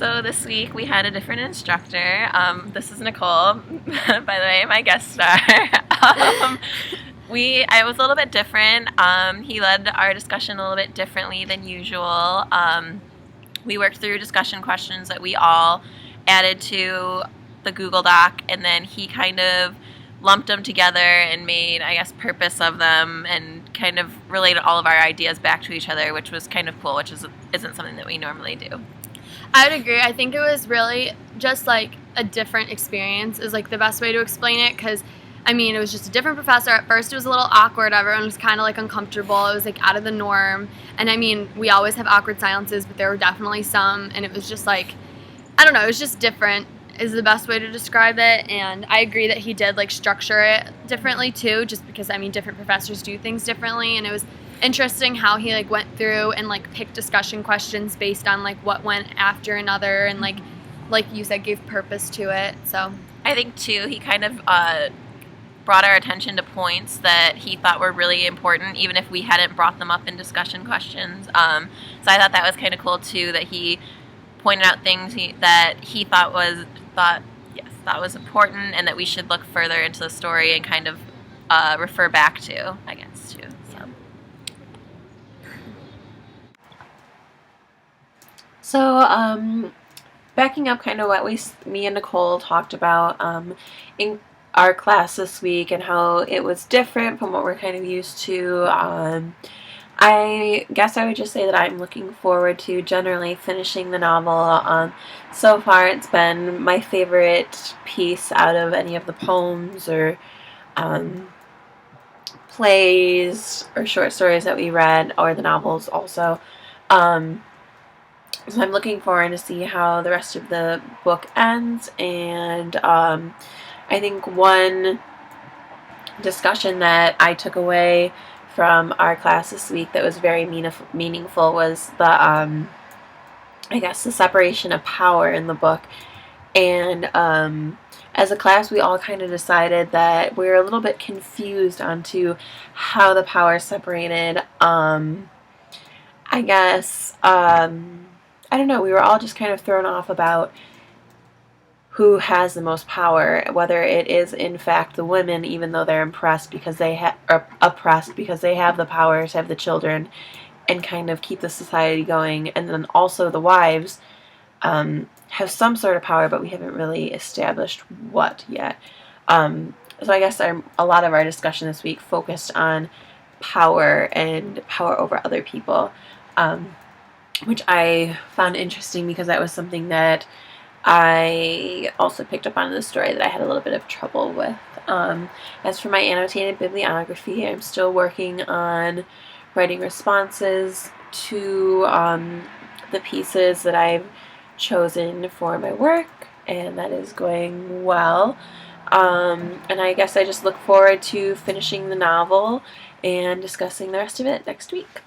So this week we had a different instructor. This is Nicole, by the way, my guest star. I was a little bit different. He led our discussion a little bit differently than usual. We worked through discussion questions that we all added to the Google Doc, and then he kind of lumped them together and made, I guess, purpose of them and kind of related all of our ideas back to each other, which was kind of cool, which isn't something that we normally do. I would agree. I think it was really just like a different experience is like the best way to explain it, because I mean, it was just a different professor. At first it was a little awkward. Everyone was kind of like uncomfortable. It was like out of the norm. And I mean, we always have awkward silences, but there were definitely some, and it was just like, I don't know, it was just different is the best way to describe it. And I agree that he did like structure it differently too, just because I mean, different professors do things differently, and it was interesting how he like went through and like picked discussion questions based on like what went after another, and like you said, gave purpose to it. So I think too, he kind of brought our attention to points that he thought were really important, even if we hadn't brought them up in discussion questions. So I thought that was kind of cool too, that he pointed out things that he thought was important, and that we should look further into the story and kind of refer back to, I guess, too. So, backing up kind of what me and Nicole talked about in our class this week and how it was different from what we're kind of used to, I guess I would just say that I'm looking forward to generally finishing the novel. So far it's been my favorite piece out of any of the poems or plays or short stories that we read, or the novels also. So I'm looking forward to see how the rest of the book ends, and I think one discussion that I took away from our class this week that was very meaningful was the, I guess, the separation of power in the book. And as a class, we all kind of decided that we were a little bit confused onto how the power is separated. I guess, I don't know, we were all just kind of thrown off about who has the most power, whether it is in fact the women, even though they're oppressed because they have the power to have the children and kind of keep the society going, and then also the wives have some sort of power, but we haven't really established what yet. So I guess a lot of our discussion this week focused on power and power over other people, which I found interesting because that was something that I also picked up on in the story that I had a little bit of trouble with. As for my annotated bibliography, I'm still working on writing responses to the pieces that I've chosen for my work, and that is going well. And I guess I just look forward to finishing the novel and discussing the rest of it next week.